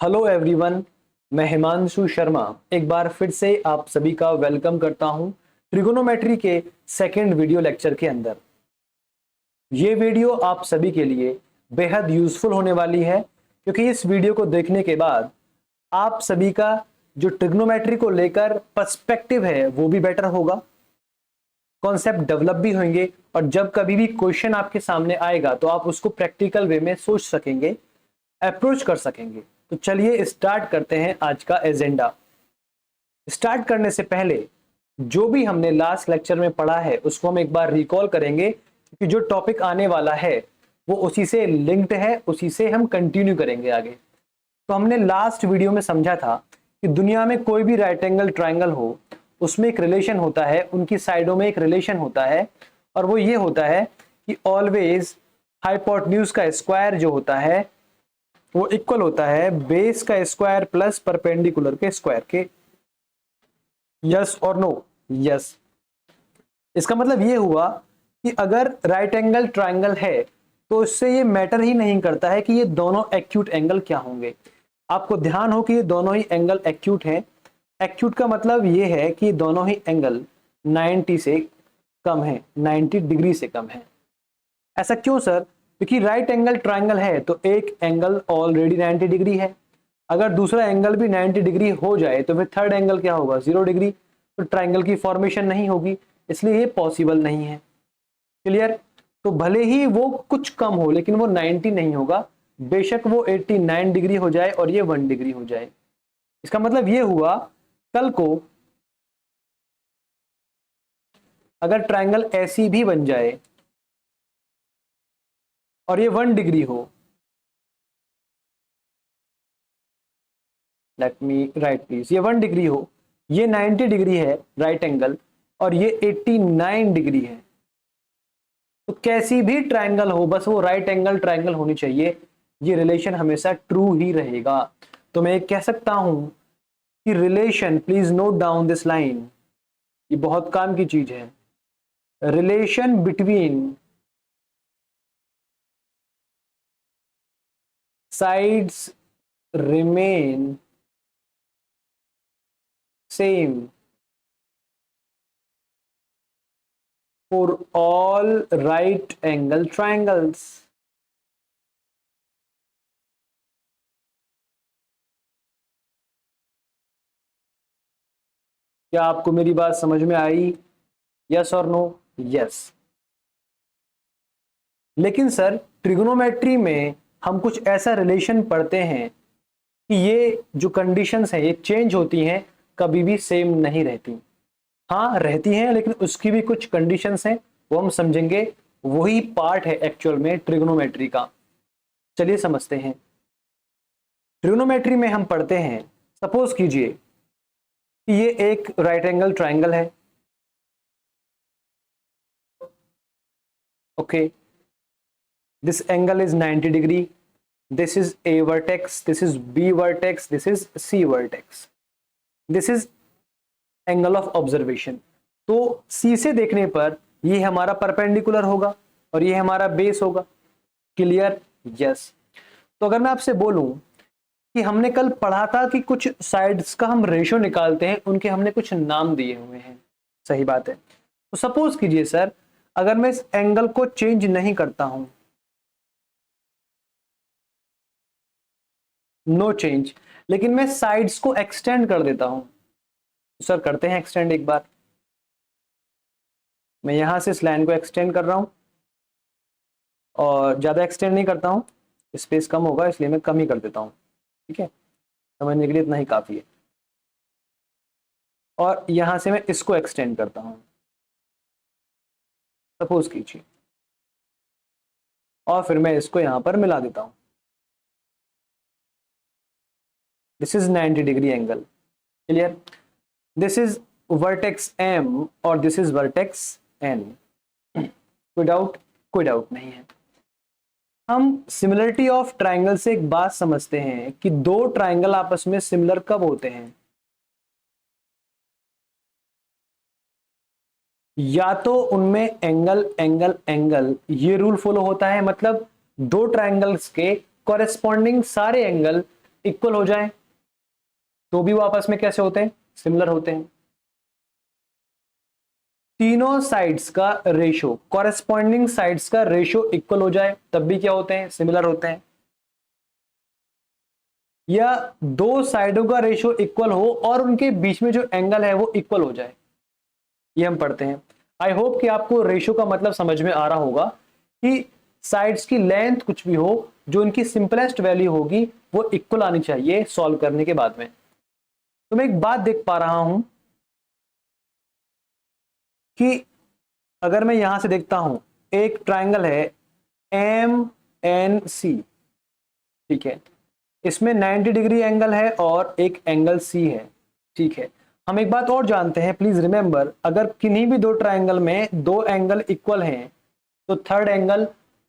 Hello everyone, मैं हिमांशु शर्मा एक बार फिर से आप सभी का वेलकम करता हूं ट्रिगोनोमेट्री के सेकंड वीडियो लेक्चर के अंदर। ये वीडियो आप सभी के लिए बेहद यूजफुल होने वाली है क्योंकि इस वीडियो को देखने के बाद आप सभी का जो ट्रिग्नोमेट्री को लेकर पर्सपेक्टिव है वो भी बेटर होगा, कॉन्सेप्ट डेवलप भी होंगे और जब कभी भी क्वेश्चन आपके सामने आएगा तो आप उसको प्रैक्टिकल वे में सोच सकेंगे, अप्रोच कर सकेंगे। तो चलिए स्टार्ट करते हैं आज का एजेंडा। स्टार्ट करने से पहले जो भी हमने लास्ट लेक्चर में पढ़ा है उसको हम एक बार रिकॉल करेंगे क्योंकि जो टॉपिक आने वाला है वो उसी से लिंक्ड है, उसी से हम कंटिन्यू करेंगे आगे। तो हमने लास्ट वीडियो में समझा था कि दुनिया में कोई भी राइट एंगल ट्राइंगल हो उसमें एक रिलेशन होता है, उनकी साइडों में एक रिलेशन होता है और वो ये होता है कि ऑलवेज हाइपोटेन्यूज का स्क्वायर जो होता है वो इक्वल होता है बेस का स्क्वायर प्लस परपेंडिकुलर के स्क्वायर के। यस और नो? यस। इसका मतलब ये हुआ कि अगर राइट एंगल ट्राइंगल है तो इससे ये मैटर ही नहीं करता है कि ये दोनों एक्यूट एंगल क्या होंगे। आपको ध्यान हो कि ये दोनों ही एंगल एक्यूट हैं। एक्यूट का मतलब ये है कि दोनों ही एंगल 90 से कम है, 90 डिग्री से कम है। ऐसा क्यों सर? क्योंकि राइट एंगल ट्राइंगल है तो एक एंगल ऑलरेडी 90 डिग्री है, अगर दूसरा एंगल भी 90 डिग्री हो जाए तो फिर थर्ड एंगल क्या होगा? 0 डिग्री। तो ट्राइंगल की फॉर्मेशन नहीं होगी, इसलिए ये पॉसिबल नहीं है। क्लियर? तो भले ही वो कुछ कम हो लेकिन वो 90 नहीं होगा, बेशक वो 89 डिग्री हो जाए और ये 1 डिग्री हो जाए। इसका मतलब ये हुआ कल को अगर ट्राइंगल ऐसी भी बन जाए और ये 1 डिग्री हो, लेट मी राइट प्लीज, ये 1 डिग्री हो, ये 90 डिग्री है राइट एंगल और ये 89 डिग्री है, तो कैसी भी ट्राइंगल हो बस वो राइट एंगल ट्राइंगल होनी चाहिए, ये रिलेशन हमेशा ट्रू ही रहेगा। तो मैं कह सकता हूं कि relation, please note down this line, ये बहुत काम की चीज है। Relation between sides remain same for all right angle triangles। क्या आपको मेरी बात समझ में आई? यस और नो? यस। लेकिन सर ट्रिग्नोमेट्री में हम कुछ ऐसा रिलेशन पढ़ते हैं कि ये जो कंडीशंस हैं ये चेंज होती हैं, कभी भी सेम नहीं रहती। हाँ रहती हैं लेकिन उसकी भी कुछ कंडीशंस हैं, वो हम समझेंगे। वही पार्ट है एक्चुअल में ट्रिग्नोमेट्री का। चलिए समझते हैं। ट्रिग्नोमेट्री में हम पढ़ते हैं, सपोज कीजिए कि ये एक राइट एंगल ट्राइंगल है। Okay, this angle is 90 degree, this is A vertex, this is B vertex, this is C vertex, this is angle of observation। तो C से देखने पर ये हमारा परपेंडिकुलर होगा और ये हमारा बेस होगा। क्लियर? यस। तो अगर मैं आपसे बोलूं कि हमने कल पढ़ा था कि कुछ साइड्स का हम रेशियो निकालते हैं, उनके हमने कुछ नाम दिए हुए हैं, सही बात है। तो सपोज कीजिए सर अगर मैं इस एंगल को चेंज नहीं करता हूं, नो चेंज, लेकिन मैं साइड्स को एक्सटेंड कर देता हूं, सर करते हैं एक्सटेंड एक बार। मैं यहां से इस लाइन को एक्सटेंड कर रहा हूं और ज्यादा एक्सटेंड नहीं करता हूं, स्पेस कम होगा इसलिए मैं कम ही कर देता हूं। ठीक है, समझने के लिए इतना ही काफी है। और यहां से मैं इसको एक्सटेंड करता हूं, सपोज कीजिए, और फिर मैं इसको यहां पर मिला देता हूं। This is 90 degree angle. Clear? This is vertex M और दिस इज वर्टेक्स N। कोई डाउट? कोई डाउट नहीं है। हम सिमिलरिटी ऑफ ट्राइंगल से एक बात समझते हैं कि दो ट्राइंगल आपस में सिमिलर कब होते हैं? या तो उनमें एंगल एंगल एंगल ये रूल फॉलो होता है, मतलब दो ट्राइंगल्स के कॉरेस्पॉन्डिंग सारे एंगल इक्वल हो जाए तो भी वो आपस में कैसे होते हैं, सिमिलर होते हैं। तीनों साइड्स का रेशो, कॉरेस्पॉन्डिंग साइड्स का रेशो इक्वल हो जाए तब भी क्या होते हैं, सिमिलर होते हैं। या दो साइडों का रेशो इक्वल हो और उनके बीच में जो एंगल है वो इक्वल हो जाए, ये हम पढ़ते हैं। आई होप कि आपको रेशो का मतलब समझ में आ रहा होगा कि साइड्स की लेंथ कुछ भी हो, जो इनकी सिंपलेस्ट वैल्यू होगी वो इक्वल आनी चाहिए सॉल्व करने के बाद में। तो मैं एक बात देख पा रहा हूं कि अगर मैं यहां से देखता हूं, एक ट्राइंगल है एम एन सी, ठीक है, इसमें 90 डिग्री एंगल है और एक एंगल सी है, ठीक है। हम एक बात और जानते हैं, प्लीज रिमेंबर, अगर किन्हीं भी दो ट्राइंगल में दो एंगल इक्वल हैं तो थर्ड एंगल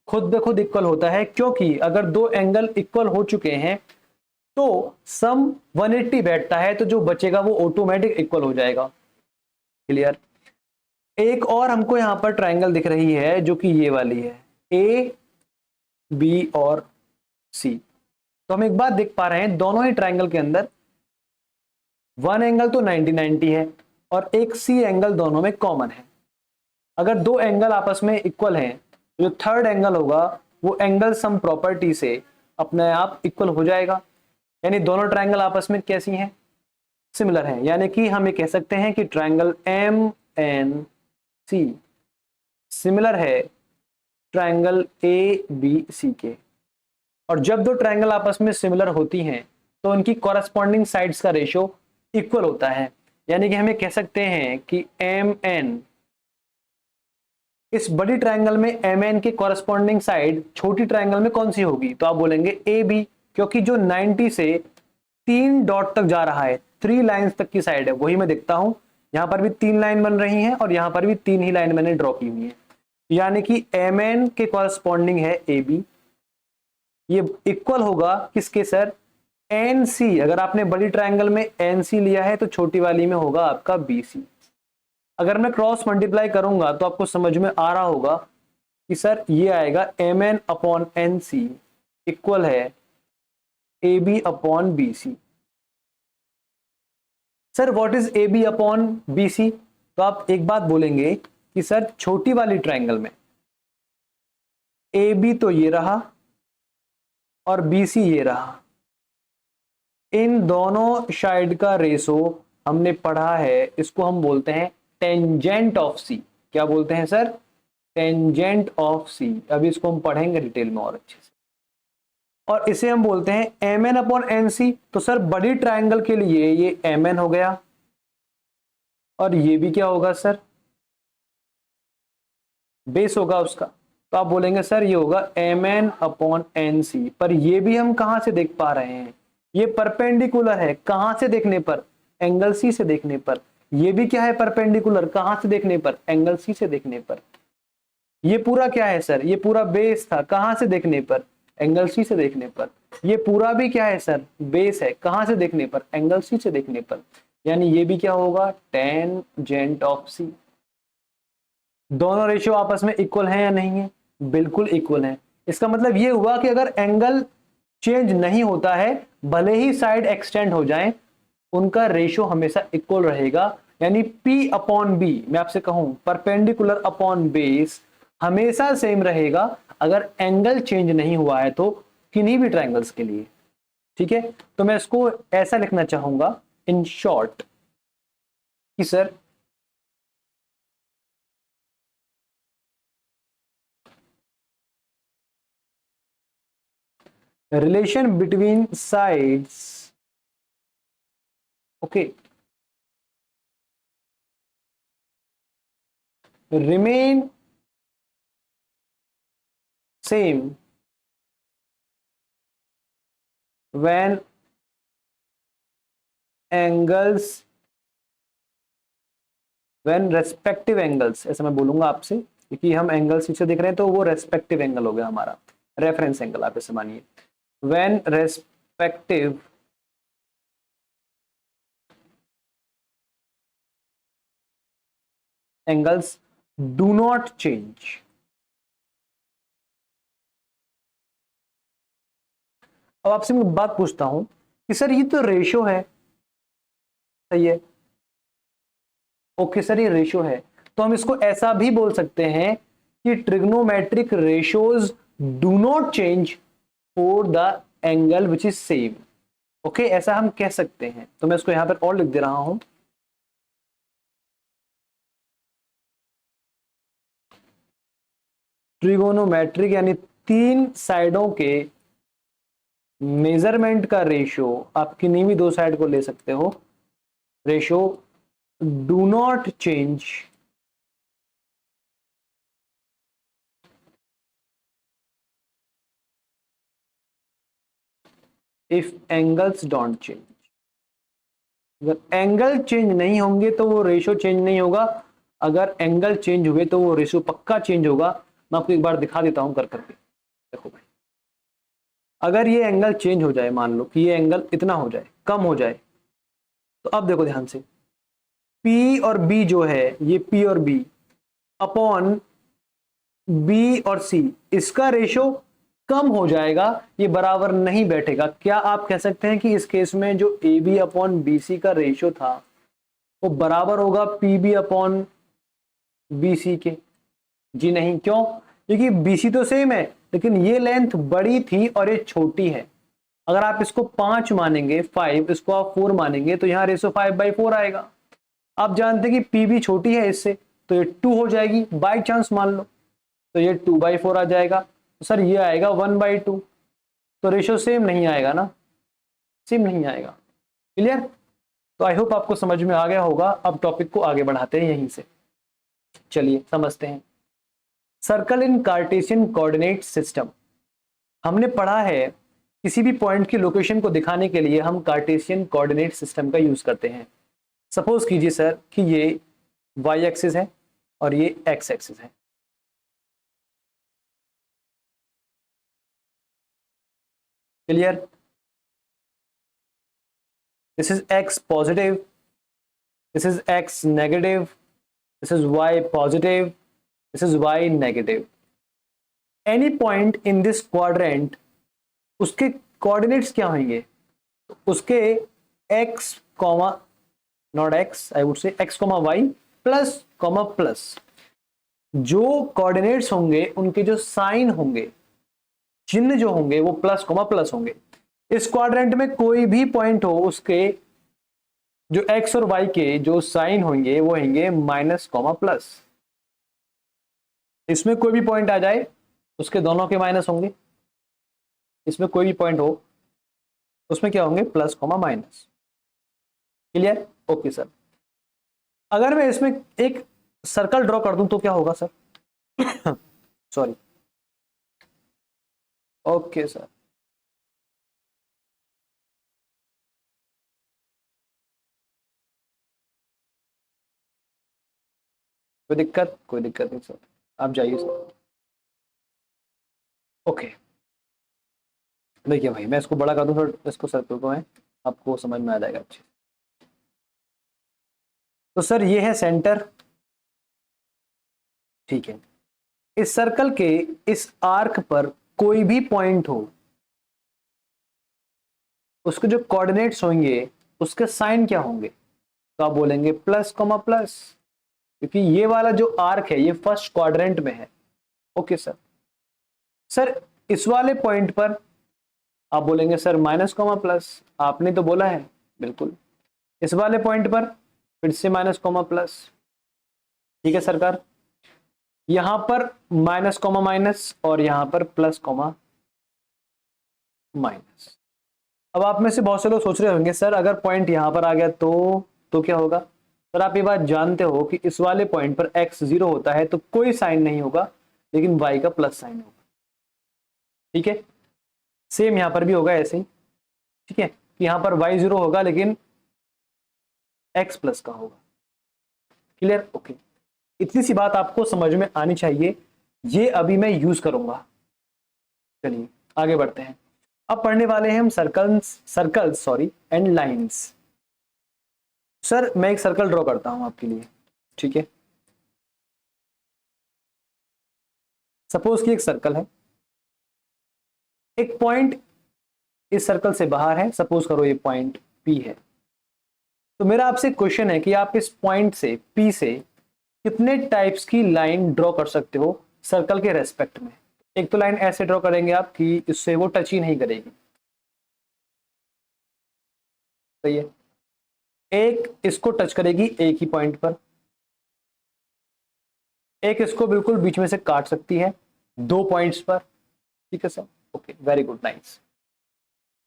खुद ब खुद इक्वल होता है, क्योंकि अगर दो एंगल इक्वल हो चुके हैं तो सम 180 बैठता है, तो जो बचेगा वो ऑटोमेटिक इक्वल हो जाएगा। क्लियर। एक और हमको यहां पर ट्राइंगल दिख रही है जो कि ये वाली है, ए बी और सी। तो हम एक बात देख पा रहे हैं, दोनों ही ट्राइंगल के अंदर वन एंगल तो 90-90 है और एक सी एंगल दोनों में कॉमन है। अगर दो एंगल आपस में इक्वल हैं, जो थर्ड एंगल होगा वो एंगल सम प्रॉपर्टी से अपने आप इक्वल हो जाएगा, यानी दोनों ट्राइंगल आपस में कैसी हैं, सिमिलर हैं। यानी कि हम ये कह सकते हैं कि triangle M N C similar है ट्राइंगल ए बी सी के। और जब दो ट्राइंगल आपस में सिमिलर होती हैं तो उनकी कॉरेस्पॉन्डिंग साइड्स का रेशियो इक्वल होता है। यानी कि हम ये कह सकते हैं कि एम एन, इस बड़ी ट्राइंगल में एम एन के कॉरेस्पॉन्डिंग साइड छोटी ट्राइंगल में कौन सी होगी, तो आप बोलेंगे ए बी, क्योंकि जो 90 से 3 डॉट तक जा रहा है, 3 लाइंस तक की साइड है, वही मैं देखता हूं। यहां पर भी 3 लाइन बन रही हैं और यहां पर भी 3 ही लाइन मैंने ड्रॉ की हुई है, यानी कि एम एन के कॉरेस्पॉन्डिंग है ए बी। ये इक्वल होगा किसके सर, एन सी। अगर आपने बड़ी ट्राइंगल में एन सी लिया है तो छोटी वाली में होगा आपका बी सी। अगर मैं क्रॉस मल्टीप्लाई करूंगा तो आपको समझ में आ रहा होगा कि सर ये आएगा M N upon N C equal है A B upon B C. Sir what is A B upon B C, तो आप एक बात बोलेंगे कि सर छोटी वाली ट्राइंगल में ए बी तो ये रहा और बी सी ये रहा, इन दोनों साइड का रेशो हमने पढ़ा है, इसको हम बोलते हैं टेंजेंट ऑफ सी। क्या बोलते हैं सर, टेंजेंट ऑफ सी। अभी इसको हम पढ़ेंगे डिटेल में और अच्छे से। और इसे हम बोलते हैं M N upon N C. तो सर बड़ी ट्राइंगल के लिए ये एम एन हो गया और ये भी क्या होगा सर, बेस होगा उसका। तो आप बोलेंगे सर ये होगा M N upon N C. पर ये भी हम कहां से देख पा रहे हैं, ये परपेंडिकुलर है, कहां से देखने पर, एंगल सी से देखने पर। ये भी क्या है, परपेंडिकुलर, कहां से देखने पर, एंगल सी से देखने पर। ये पूरा क्या है सर, ये पूरा बेस था, कहां से देखने पर, एंगल सी से देखने पर। ये पूरा भी क्या है सर, बेस है, कहां से देखने पर, एंगल सी से देखने पर। यानी ये भी क्या होगा, टेंजेंट ऑफ सी। दोनों रेशियो आपस में इक्वल हैं या नहीं है, बिल्कुल इक्वल हैं। इसका मतलब ये हुआ कि अगर एंगल चेंज नहीं होता है, भले ही साइड एक्सटेंड हो जाए, उनका रेशियो हमेशा इक्वल रहेगा। यानी P अपॉन बी, मैं आपसे कहूं परपेंडिकुलर अपॉन बेस हमेशा सेम रहेगा अगर एंगल चेंज नहीं हुआ है तो, किन्हीं भी ट्राइंगल्स के लिए। ठीक है, तो मैं इसको ऐसा लिखना चाहूंगा इन शॉर्ट कि sir relation between sides, okay, remain same when angles, when respective angles, ऐसा मैं बोलूंगा आपसे क्योंकि हम एंगल सी से देख रहे हैं तो वो रेस्पेक्टिव एंगल हो गया हमारा, रेफरेंस एंगल आप इसे मानिए। when respective angles do not change, अब आपसे मैं बात पूछता हूं कि सर ये तो रेशो है, सही है, ओके सर ये रेशो है, तो हम इसको ऐसा भी बोल सकते हैं कि trigonometric ratios do not change for the angle which is same. Okay, ऐसा हम कह सकते हैं। तो मैं इसको यहां पर और लिख दे रहा हूं, ट्रिगोनोमेट्रिक यानी तीन साइडों के मेजरमेंट का रेशो, आप किन्हीं भी दो साइड को ले सकते हो, ratio do not change if angles don't change. अगर एंगल चेंज नहीं होंगे तो वो रेशो चेंज नहीं होगा, अगर एंगल चेंज हुए तो वो रेशो पक्का चेंज होगा। मैं आपको एक बार दिखा देता हूं कर करके, देखो भाई, अगर ये एंगल चेंज हो जाए, मान लो कि ये एंगल इतना हो जाए, कम हो जाए, तो अब देखो ध्यान से, P और B जो है, ये P और B अपॉन B और C, इसका रेशो कम हो जाएगा, ये बराबर नहीं बैठेगा। क्या आप कह सकते हैं कि इस केस में जो AB अपॉन BC का रेशो था वो बराबर होगा PB अपॉन BC के? जी नहीं। क्यों? क्योंकि BC तो सेम है, लेकिन ये लेंथ बड़ी थी और ये छोटी है। अगर आप इसको 5 मानेंगे, 5, इसको आप 4 मानेंगे, तो यहां रेशो 5/4 आएगा। आप जानते हैं कि PB छोटी है इससे, तो ये 2 हो जाएगी, बाई चांस मान लो, तो ये 2/4 आ जाएगा। तो सर ये आएगा 1/2, तो रेशो सेम नहीं आएगा ना, सेम नहीं आएगा। क्लियर? तो आई होप आपको समझ में आ गया होगा। अब टॉपिक को आगे बढ़ाते हैं यहीं से, चलिए समझते हैं। सर्कल इन कार्टेशियन कोऑर्डिनेट सिस्टम। हमने पढ़ा है किसी भी पॉइंट की लोकेशन को दिखाने के लिए हम कार्टेशियन कोऑर्डिनेट सिस्टम का यूज करते हैं। सपोज कीजिए सर कि ये वाई एक्सिस है और ये एक्स एक्सिस है। Clear? This is X positive, this is X negative, this is Y positive, this is Y negative. Any point in this quadrant, उसके कोऑर्डिनेट्स क्या होंगे? उसके X comma, not X, I would say X comma Y plus comma plus, जो coordinates होंगे उनके जो sign होंगे, चिन्ह जो होंगे, वो प्लस कॉमा प्लस होंगे। इस क्वाड्रेंट में कोई भी पॉइंट हो, उसके जो एक्स और वाई के जो साइन होंगे वो होंगे माइनस कॉमा प्लस। इसमें कोई भी पॉइंट आ जाए, उसके दोनों के माइनस होंगे। इसमें कोई भी पॉइंट हो, उसमें क्या होंगे? Plus comma minus. Clear? Okay sir. अगर मैं इसमें एक सर्कल ड्रॉ कर दूं तो क्या होगा सर? Sorry, okay sir. कोई दिक्कत? कोई दिक्कत नहीं सर, आप जाइए सर। ओके, देखिए भाई, मैं इसको बड़ा कर दूं थोड़ा, इसको सर्कल को है, आपको समझ में आ जाएगा अच्छे से। तो सर ये है सेंटर, ठीक है। इस सर्कल के इस आर्क पर कोई भी पॉइंट हो, उसके जो कोऑर्डिनेट्स होंगे उसके साइन क्या होंगे? तो आप बोलेंगे प्लस कॉमा प्लस, क्योंकि ये वाला जो आर्क है ये फर्स्ट क्वाड्रेंट में है। Okay sir. सर इस वाले पॉइंट पर आप बोलेंगे सर माइनस कॉमा प्लस, आपने तो बोला है, बिल्कुल। इस वाले पॉइंट पर फिर से माइनस कॉमा प्लस, ठीक है सरकार। यहां पर माइनस कॉमा माइनस और यहां पर प्लस कॉमा माइनस। अब आप में से बहुत से लोग सोच रहे होंगे सर अगर पॉइंट यहां पर आ गया तो क्या होगा? सर आप ये बात जानते हो कि इस वाले पॉइंट पर x 0 होता है तो कोई साइन नहीं होगा, लेकिन y का प्लस साइन होगा। ठीक है, सेम यहां पर भी होगा ऐसे ही। ठीक है, कि यहां पर y 0 होगा लेकिन x प्लस का होगा। क्लियर? ओके, इतनी सी बात आपको समझ में आनी चाहिए, ये अभी मैं यूज करूंगा। चलिए आगे बढ़ते हैं। अब पढ़ने वाले हैं हम circles sorry and lines. Sir मैं एक सर्कल ड्रॉ करता हूं आपके लिए, ठीक है। सपोज कि एक सर्कल है, एक पॉइंट इस सर्कल से बाहर है, सपोज करो ये पॉइंट पी है। तो मेरा आपसे क्वेश्चन है कि आप इस पॉइंट से पी से कितने टाइप्स की लाइन ड्रॉ कर सकते हो सर्कल के रेस्पेक्ट में। एक तो लाइन ऐसे ड्रॉ करेंगे आप कि इससे वो टच ही नहीं करेगी, सही है। एक इसको टच करेगी एक ही पॉइंट पर, एक इसको बिल्कुल बीच में से काट सकती है दो पॉइंट्स पर, ठीक है sir, okay very good nice.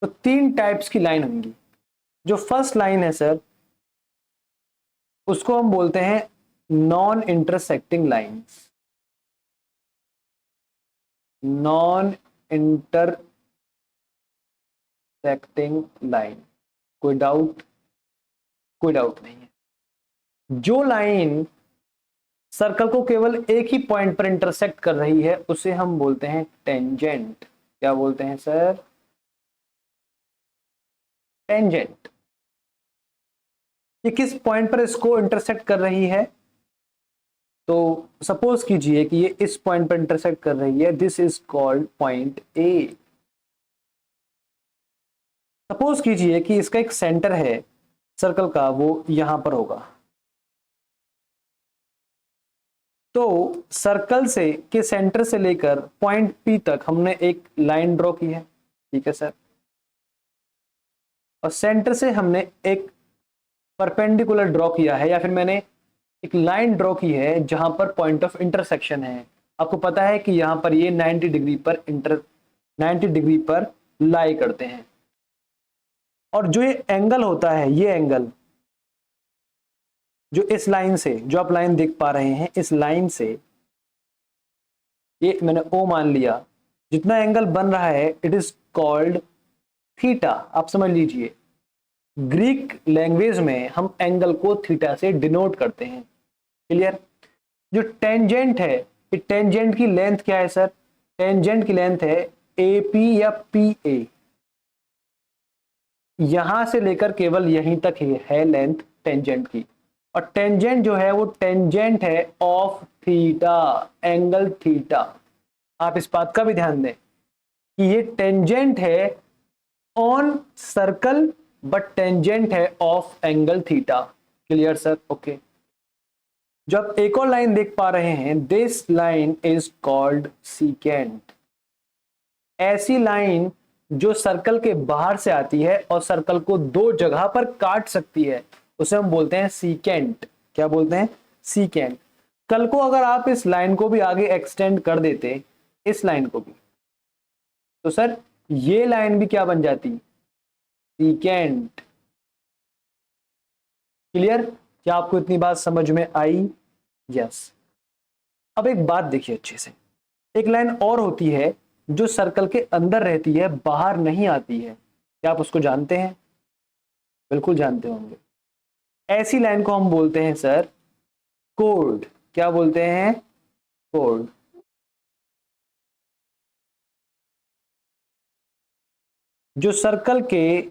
तो तीन टाइप्स की लाइन होंगी। जो फर्स्ट लाइन है सर उसको हम बोलते हैं non intersecting lines, non intersecting line. कोई डाउट? कोई डाउट नहीं है। जो लाइन सर्कल को केवल एक ही पॉइंट पर इंटरसेक्ट कर रही है उसे हम बोलते हैं टेंजेंट। क्या बोलते हैं सर? टेंजेंट। ये किस पॉइंट पर इसको इंटरसेक्ट कर रही है? तो सपोज कीजिए कि ये इस पॉइंट पर इंटरसेक्ट कर रही है, this is called point A. Suppose कीजिए कि इसका एक सेंटर है सर्कल का, वो यहां पर होगा। तो सर्कल से के सेंटर से लेकर पॉइंट पी तक हमने एक लाइन ड्रॉ की है, ठीक है सर। और सेंटर से हमने एक परपेंडिकुलर ड्रॉ किया है, या फिर मैंने एक लाइन ड्रॉ की है जहां पर पॉइंट ऑफ इंटरसेक्शन है। आपको पता है कि यहां पर ये 90 डिग्री पर लाई करते हैं। और जो ये एंगल होता है, ये एंगल जो इस लाइन से, जो आप लाइन देख पा रहे हैं, इस लाइन से ये मैंने ओ मान लिया, जितना एंगल बन रहा है इट इज कॉल्ड थीटा। आप समझ लीजिए, ग्रीक लैंग्वेज में हम एंगल को थीटा से डिनोट करते हैं। क्लियर? जो टेंजेंट है, ये टेंजेंट की लेंथ क्या है सर? टेंजेंट की लेंथ है एपी या पी ए। यहां से लेकर केवल यहीं तक ही है लेंथ टेंजेंट की। और टेंजेंट जो है वो टेंजेंट है ऑफ थीटा, एंगल थीटा। आप इस बात का भी ध्यान दें कि ये टेंजेंट है ऑन सर्कल बट टेंजेंट है of angle theta. Clear sir? Okay. जो आप एक और लाइन देख पा रहे हैं, this line is called secant. ऐसी लाइन जो सर्कल के बाहर से आती है और सर्कल को दो जगह पर काट सकती है उसे हम बोलते हैं सीकेंट। क्या बोलते हैं? सीकेंट। कल को अगर आप इस लाइन को भी आगे एक्सटेंड कर देते, इस लाइन को भी, तो सर ये लाइन भी क्या बन जाती? सीकेंट। क्लियर? क्या आपको इतनी बात समझ में आई? यस। अब एक बात देखिए अच्छे से, एक लाइन और होती है जो सर्कल के अंदर रहती है, बाहर नहीं आती है। क्या आप उसको जानते हैं? बिल्कुल जानते होंगे। ऐसी लाइन को हम बोलते हैं सर कोड। क्या बोलते हैं? कोड। जो सर्कल के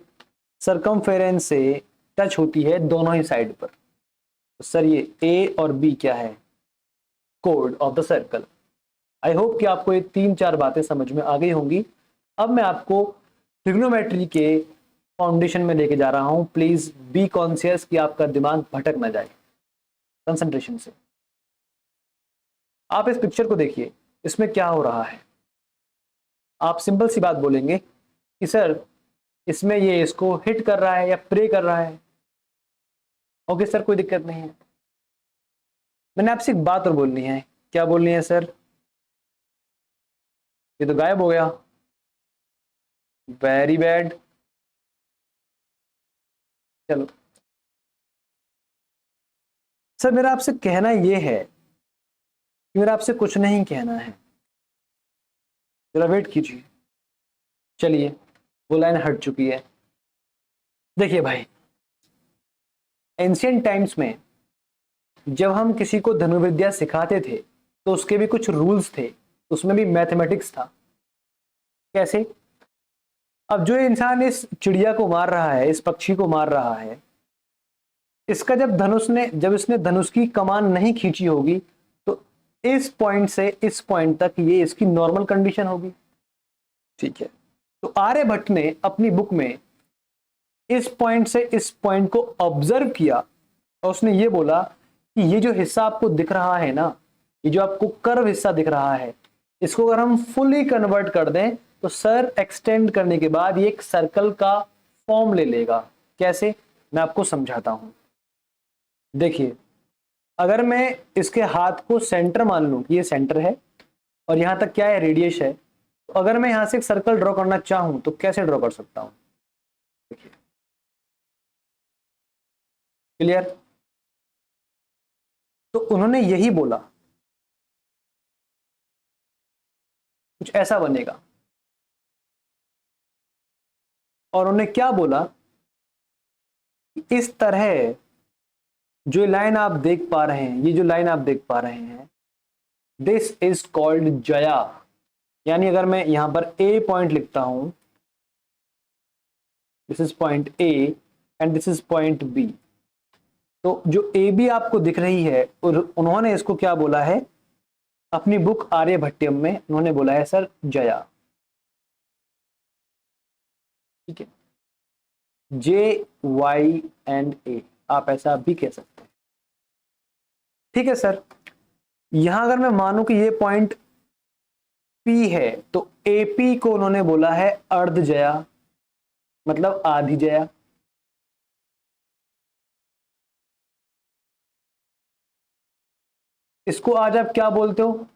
सरकमफेरेंस से टच होती है दोनों ही साइड पर। तो सर ये ए और बी क्या है? Code of the circle. I hope कि आपको ये तीन चार बातें समझ में आ गई होंगी। अब मैं आपको ट्रिग्नोमेट्री के फाउंडेशन में लेके जा रहा हूं। प्लीज बी कॉन्शियस कि आपका दिमाग भटक ना जाए कंसंट्रेशन से। आप इस पिक्चर को देखिए, इसमें क्या हो रहा है? आप सिंपल सी बात बोलेंगे कि सर इसमें ये इसको हिट कर रहा है या प्रे कर रहा है। ओके सर, कोई दिक्कत नहीं है। मैंने आपसे एक बात और बोलनी है। क्या बोलनी है सर? ये तो गायब हो गया। Very bad. चलो सर, मेरा आपसे कहना यह है कि मेरा आपसे कुछ नहीं कहना है, जरा वेट कीजिए। चलिए, वो लाइन हट चुकी है। देखिए भाई, एंशियंट टाइम्स में जब हम किसी को धनुर्विद्या सिखाते थे तो उसके भी कुछ रूल्स थे, उसमें भी मैथमेटिक्स था। कैसे? अब जो इंसान इस चिड़िया को मार रहा है, इस पक्षी को मार रहा है, इसका जब इसने धनुष की कमान नहीं खींची होगी तो इस पॉइंट से इस पॉइंट तक ये इसकी नॉर्मल कंडीशन होगी। ठीक है। तो आर्यभट्ट ने अपनी बुक में इस पॉइंट से इस पॉइंट को ऑब्जर्व किया और उसने ये बोला कि ये जो हिस्सा आपको दिख रहा है ना, ये जो आपको कर्व हिस्सा दिख रहा है, इसको अगर हम फुली कन्वर्ट कर दें तो सर एक्सटेंड करने के बाद ये एक सर्कल का फॉर्म ले लेगा। कैसे, मैं आपको समझाता हूं। देखिए, अगर मैं इसके हाथ को सेंटर मान लूं कि ये सेंटर है और यहां तक क्या है, रेडियस है, तो अगर मैं यहां से एक सर्कल ड्रॉ करना चाहूं तो कैसे ड्रॉ कर सकता हूं? देखिए, क्लियर? तो उन्होंने यही बोला, कुछ ऐसा बनेगा। और उन्होंने क्या बोला, इस तरह जो लाइन आप देख पा रहे हैं, ये जो लाइन आप देख पा रहे हैं, दिस इज कॉल्ड जया। यानी अगर मैं यहां पर ए पॉइंट लिखता हूं, this is point A and this is point B, तो जो ए बी आपको दिख रही है, और उन्होंने इसको क्या बोला है अपनी बुक आर्यभट्टियम में, उन्होंने बोला है सर जया। ठीक है, JYNA आप ऐसा भी कह सकते हैं। ठीक है सर, यहां अगर मैं मानूं कि ये पॉइंट P है तो AP को उन्होंने बोला है अर्ध जया, मतलब आधी जया। इसको आज आप क्या बोलते हो?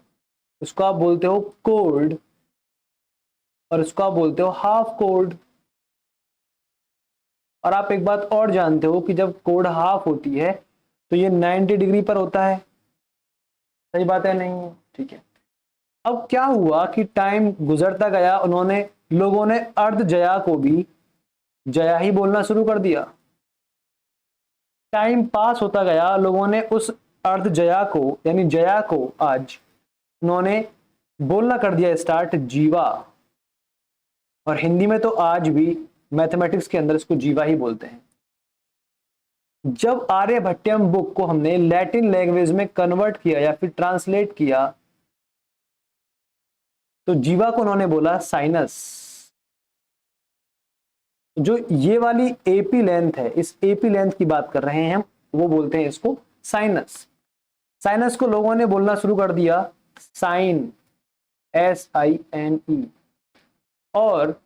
इसको आप बोलते हो कोड, और इसको आप बोलते हो हाफ कोड। और आप एक बात और जानते हो कि जब कोड हाफ होती है तो ये 90 डिग्री पर होता है। सही बात है, नहीं? ठीक है, अब क्या हुआ कि टाइम गुजरता गया, उन्होंने लोगों ने अर्ध जया को भी जया ही बोलना शुरू कर दिया। टाइम पास होता गया, लोगों ने उस अर्ध जया को यानी जया को आज उन्होंने बोलना कर दिया स्टार्ट जीवा। और हिंदी में तो आज भी मैथमेटिक्स के अंदर इसको जीवा ही बोलते हैं। जब आर्यभट्टियम बुक को हमने लैटिन लैंग्वेज में कन्वर्ट किया या फिर ट्रांसलेट किया तो जीवा को उन्होंने बोला साइनस। जो ये वाली एपी लेंथ है, इस एपी लेंथ की बात कर रहे हैं हम, वो बोलते हैं इसको साइनस। साइनस को लोगों ने बोलना शुरू कर दिया साइन, SINE। और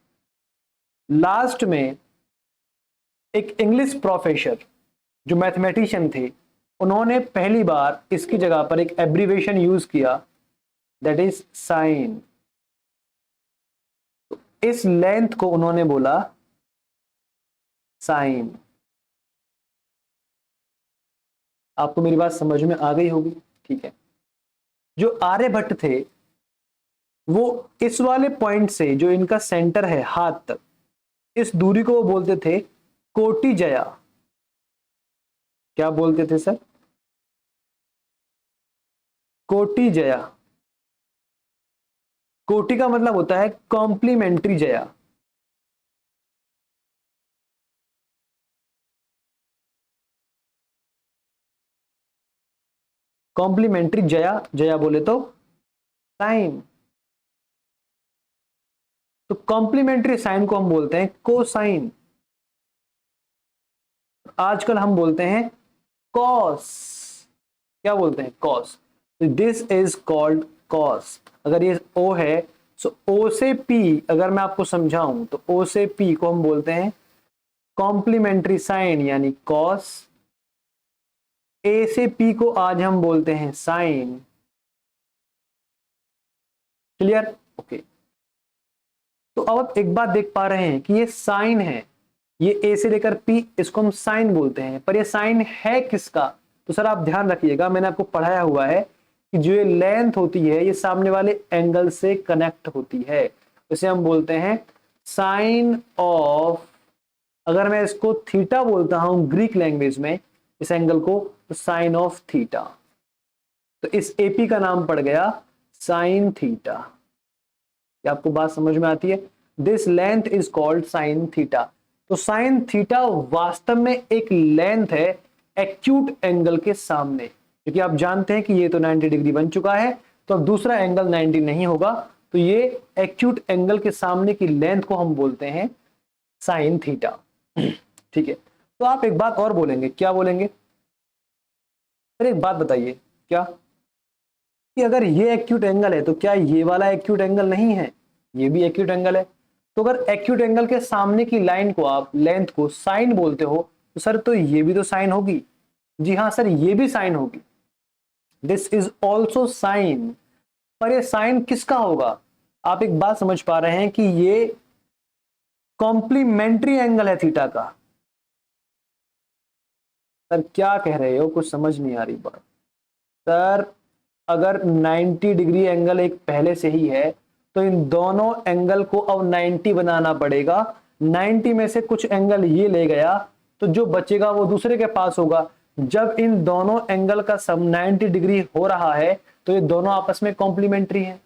लास्ट में एक इंग्लिश प्रोफेसर जो मैथमेटिशियन थे, उन्होंने पहली बार इसकी जगह पर एक एब्रीवेशन यूज किया, दैट इज साइन। इस लेंथ को उन्होंने बोला साइन। आपको मेरी बात समझ में आ गई होगी? ठीक है, जो आर्यभट्ट थे वो इस वाले पॉइंट से जो इनका सेंटर है हाथ तक, इस दूरी को वो बोलते थे कोटि जया। क्या बोलते थे सर? कोटि जया। कोटि का मतलब होता है कॉम्प्लीमेंट्री जया। कॉम्प्लीमेंट्री जया, जया बोले तो साइन। तो कॉम्प्लीमेंट्री साइन को हम बोलते हैं कोसाइन। आजकल हम बोलते हैं कॉस। क्या बोलते हैं? Cos. This is called cos. अगर ये O है तो O से P अगर मैं आपको समझाऊं तो O से P को हम बोलते हैं कॉम्प्लीमेंट्री साइन यानी कॉस। A से P को आज हम बोलते हैं साइन। क्लियर? ओके। तो अब आप एक बात देख पा रहे हैं कि ये साइन है, ये A से लेकर P, इसको हम साइन बोलते हैं, पर ये साइन है किसका? तो सर आप ध्यान रखिएगा, मैंने आपको पढ़ाया हुआ है कि जो ये लेंथ होती है ये सामने वाले एंगल से कनेक्ट होती है, इसे हम बोलते हैं साइन ऑफ। अगर मैं इसको थीटा बोलता हूं ग्रीक लैंग्वेज में इस एंगल को, तो साइन ऑफ थीटा। तो इस एपी का नाम पड़ गया साइन थीटा। क्या आपको बात समझ में आती है? This length is called sine theta. तो साइन थीटा वास्तव में एक लेंथ है एक्यूट एंगल के सामने, क्योंकि आप जानते हैं कि ये तो 90 डिग्री बन चुका है, तो अब दूसरा एंगल 90 नहीं होगा, तो ये एक्यूट एंगल के सामने की लेंथ को हम बोलते हैं साइन थीटा। ठीक है, तो आप एक बात और बोलेंगे, क्या बोलेंगे? फिर एक बात बताइए, क्या कि अगर ये एक्यूट एंगल है तो क्या ये वाला एक्यूट एंगल नहीं है? ये भी एक्यूट एंगल है। तो अगर एक्यूट एंगल के सामने की लाइन को आप लेंथ को साइन बोलते हो तो सर तो ये भी तो साइन होगी। जी हाँ सर, ये भी साइन होगी। This is also sine. पर ये साइन किसका होगा? आप एक बात समझ पा रहे हैं कि ये कॉम्प्लीमेंट्री एंगल है थीटा का। सर क्या कह रहे हो, कुछ समझ नहीं आ रही बात। सर अगर 90 डिग्री एंगल एक पहले से ही है तो इन दोनों एंगल को अब 90 बनाना पड़ेगा। 90 में से कुछ एंगल ये ले गया तो जो बचेगा वो दूसरे के पास होगा। जब इन दोनों एंगल का सम 90 डिग्री हो रहा है तो ये दोनों आपस में कॉम्प्लीमेंट्री हैं।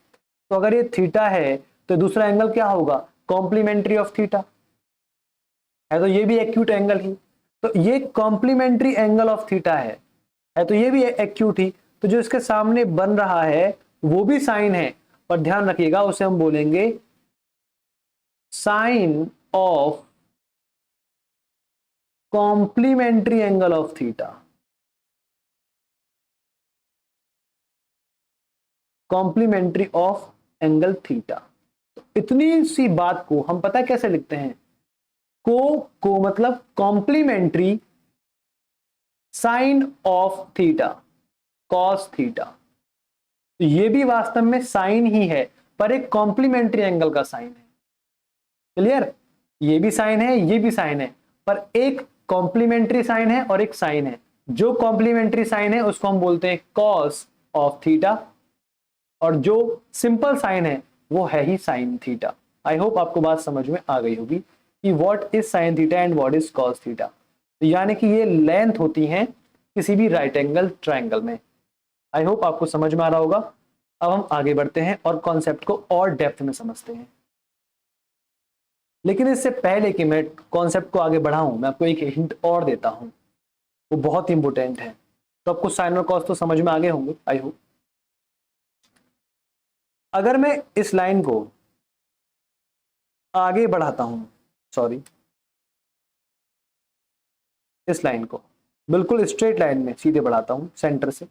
तो अगर ये थीटा है तो दूसरा एंगल क्या होगा? कॉम्प्लीमेंट्री ऑफ थीटा है, तो ये भी एक्यूट एंगल ही। तो ये कॉम्प्लीमेंट्री एंगल ऑफ थीटा है तो ये भी एक्यूट ही। तो जो इसके सामने बन रहा है वो भी साइन है, पर ध्यान रखिएगा उसे हम बोलेंगे sine of complementary angle of theta. Complementary of angle theta. तो इतनी सी बात को हम पता कैसे लिखते हैं? को मतलब complementary sine of theta, cos theta. तो ये भी वास्तव में साइन ही है, पर एक कॉम्प्लीमेंट्री एंगल का साइन है। क्लियर? ये भी साइन है, ये भी साइन है, पर एक कॉम्प्लीमेंट्री साइन है और एक साइन है। जो कॉम्प्लीमेंट्री साइन है उसको हम बोलते हैं कॉस ऑफ थीटा, और जो सिंपल साइन है वो है ही साइन थीटा। आई होप आपको बात समझ में आ गई होगी कि what is sine theta and what is cos theta. यानी कि ये लेंथ होती है किसी भी राइट एंगल ट्रायंगल में। आई होप आपको समझ में आ रहा होगा। अब हम आगे बढ़ते हैं और कॉन्सेप्ट को और डेप्थ में समझते हैं। लेकिन इससे पहले कि मैं कॉन्सेप्ट को आगे बढ़ाऊं, मैं आपको एक हिंट और देता हूं, वो बहुत इंपॉर्टेंट है। तो आपको साइन और कॉस तो समझ में आ गए होंगे, आई होप। अगर मैं इस लाइन को आगे बढ़ाता हूं, सॉरी, इस लाइन को बिल्कुल स्ट्रेट लाइन में सीधे बढ़ाता हूं सेंटर से,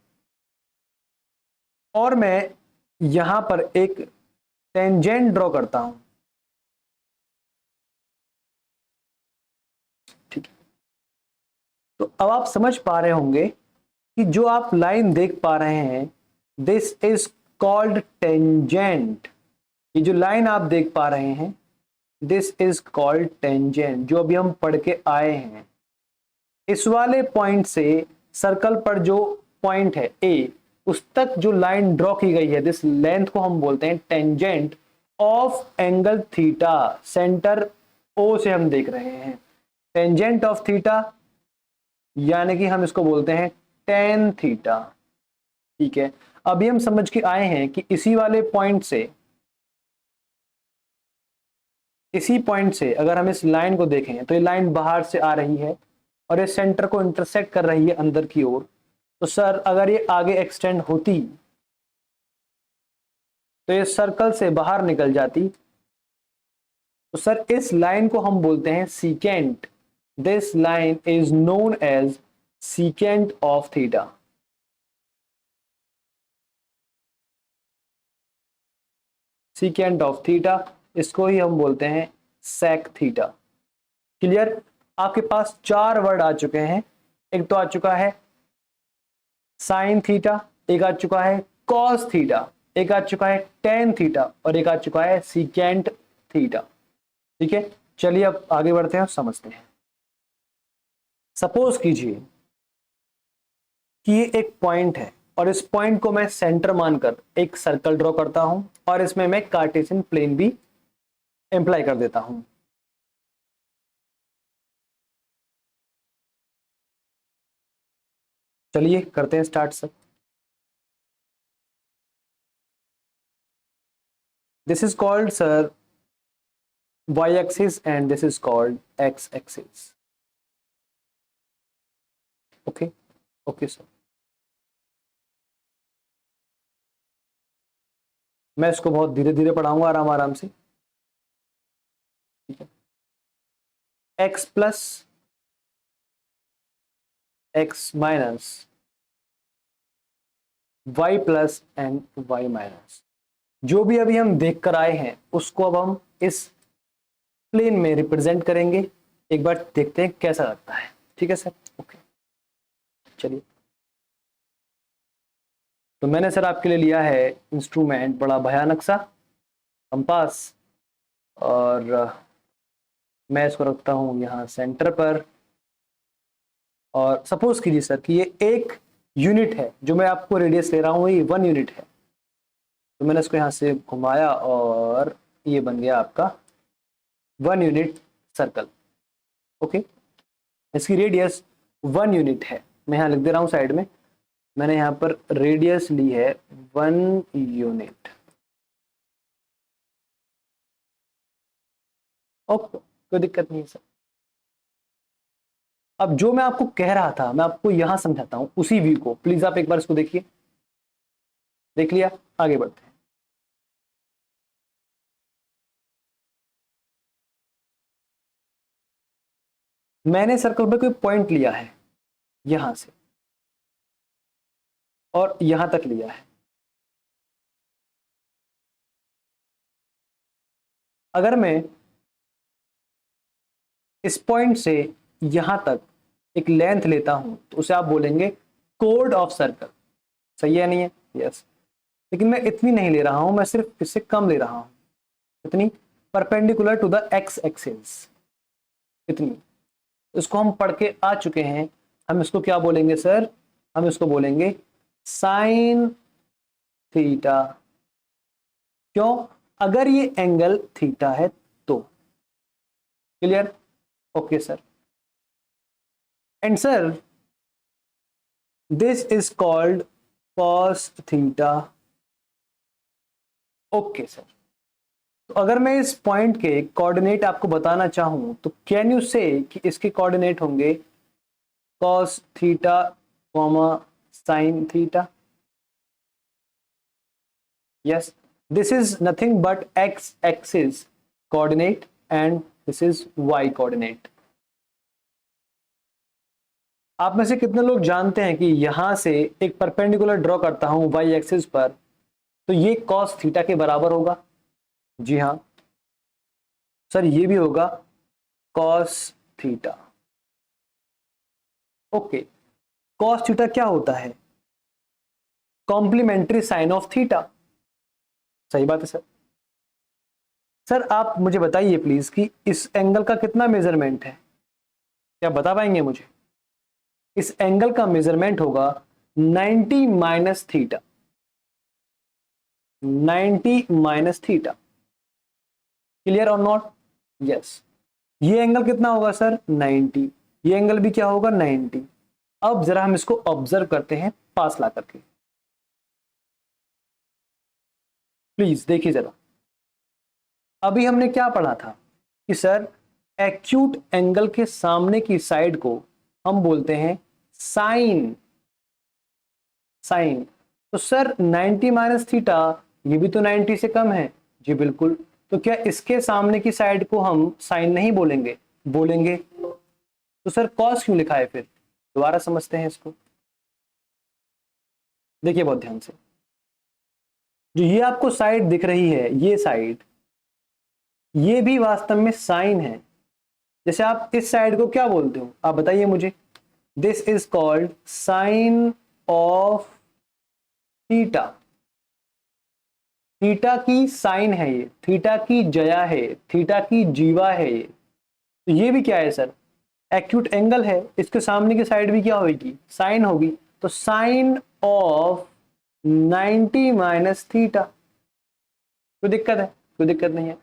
और मैं यहां पर एक टेंजेंट ड्रॉ करता हूं, ठीक है? तो अब आप समझ पा रहे होंगे कि जो आप लाइन देख पा रहे हैं, दिस इज कॉल्ड टेंजेंट। ये जो लाइन आप देख पा रहे हैं, दिस इज कॉल्ड टेंजेंट, जो अभी हम पढ़ के आए हैं। इस वाले पॉइंट से सर्कल पर जो पॉइंट है ए, उस तक जो लाइन ड्रॉ की गई है, दिस लेंथ को हम बोलते हैं tangent of angle theta. Centre O से हम देख रहे हैं टेंजेंट ऑफ थीटा, यानी कि हम इसको बोलते हैं टेन थीटा। ठीक है, अभी हम समझ के आए हैं कि इसी वाले पॉइंट से, इसी पॉइंट से अगर हम इस लाइन को देखें तो ये लाइन बाहर से आ रही है और ये सेंटर को इंटरसेक्ट कर रही है अंदर की ओर। तो सर अगर ये आगे एक्सटेंड होती तो ये सर्कल से बाहर निकल जाती। तो सर इस लाइन को हम बोलते हैं secant. This line is known as secant of theta. Secant of theta, इसको ही हम बोलते हैं सेक थीटा। क्लियर? आपके पास चार वर्ड आ चुके हैं। एक तो आ चुका है साइन थीटा, एक आ चुका है कॉस थीटा, एक आ चुका है टेन थीटा, और एक आ चुका है सीकेंट थीटा। ठीक है, चलिए अब आगे बढ़ते हैं और समझते हैं। सपोज कीजिए कि ये एक पॉइंट है और इस पॉइंट को मैं सेंटर मानकर एक सर्कल ड्रॉ करता हूं और इसमें मैं कार्टेशियन प्लेन भी एम्प्लाई कर देता हूं। चलिए करते हैं start sir. This is called sir y axis and this is called x axis. Okay, okay sir. मैं इसको बहुत धीरे धीरे पढ़ाऊंगा, आराम आराम से, ठीक है। x plus x minus y plus and y minus, जो भी अभी हम देख कर आए हैं उसको अब हम इस प्लेन में रिप्रेजेंट करेंगे। एक बार देखते हैं कैसा लगता है, ठीक है सर। ओके, चलिए। तो मैंने सर आपके लिए लिया है इंस्ट्रूमेंट, बड़ा भयानक सा कंपास, और मैं इसको रखता हूं यहाँ सेंटर पर। और सपोज कीजिए सर कि ये 1 यूनिट है, जो मैं आपको रेडियस ले रहा हूँ ये 1 यूनिट है। तो मैंने इसको यहाँ से घुमाया और ये बन गया आपका 1 यूनिट सर्कल। ओके, इसकी रेडियस 1 यूनिट है। मैं यहाँ लिख दे रहा हूँ साइड में, मैंने यहाँ पर रेडियस ली है 1 यूनिट। ओके, कोई दिक्कत नहीं है सर। अब जो मैं आपको कह रहा था मैं आपको यहां समझाता हूं उसी व्यू को, प्लीज आप एक बार इसको देखिए। देख लिया, आगे बढ़ते हैं। मैंने सर्कल पे कोई पॉइंट लिया है यहां से और यहां तक लिया है। अगर मैं इस पॉइंट से यहां तक एक लेंथ लेता हूं तो उसे आप बोलेंगे कोड ऑफ सर्कल। सही है नहीं है? यस। लेकिन मैं इतनी नहीं ले रहा हूं, मैं सिर्फ इससे कम ले रहा हूं। इतनी perpendicular to the X axis, इतनी। इसको हम पढ़ के आ चुके हैं। हम इसको क्या बोलेंगे सर? हम इसको बोलेंगे साइन थीटा। क्यों? अगर ये एंगल थीटा है तो। Clear? Okay sir. And sir this is called cos theta. Okay sir. तो अगर मैं इस पॉइंट के कोऑर्डिनेट आपको बताना चाहूं तो कैन यू से कि इसके कोऑर्डिनेट होंगे cos theta comma sine theta. Yes, this is nothing but x axis coordinate and this is y coordinate. आप में से कितने लोग जानते हैं कि यहां से एक परपेंडिकुलर ड्रॉ करता हूं y एक्सिस पर तो ये cos थीटा के बराबर होगा? जी हां सर, ये भी होगा cos theta. Okay, cos theta क्या होता है? Complementary sine of theta. सही बात है सर। सर आप मुझे बताइए प्लीज कि इस एंगल का कितना मेजरमेंट है? क्या बता पाएंगे मुझे? इस एंगल का मेजरमेंट होगा 90 minus theta. 90 minus theta. Clear और नॉट? यस। ये एंगल कितना होगा सर? 90। ये एंगल भी क्या होगा? 90। अब जरा हम इसको ऑब्जर्व करते हैं पास ला करके। प्लीज देखिए जरा। अभी हमने क्या पढ़ा था कि सर एक्यूट एंगल के सामने की साइड को हम बोलते हैं साइन। साइन। तो सर 90 माइनस थीटा, ये भी तो 90 से कम है। जी बिल्कुल। तो क्या इसके सामने की साइड को हम साइन नहीं बोलेंगे? बोलेंगे। तो सर कॉस क्यों लिखा है फिर? दोबारा समझते हैं इसको। देखिए बहुत ध्यान से, जो ये आपको साइड दिख रही है, ये साइड, ये भी वास्तव में साइन है। जैसे आप इस साइड को क्या बोलते हो? आप बताइए मुझे। This is called sine of theta. Theta की साइन है ये, थीटा की जया है, थीटा की जीवा है ये। तो ये भी क्या है सर? एक्यूट एंगल है। इसके सामने की साइड भी क्या होगी? साइन होगी। तो साइन ऑफ 90 माइनस थीटा। कोई दिक्कत है? कोई दिक्कत नहीं है।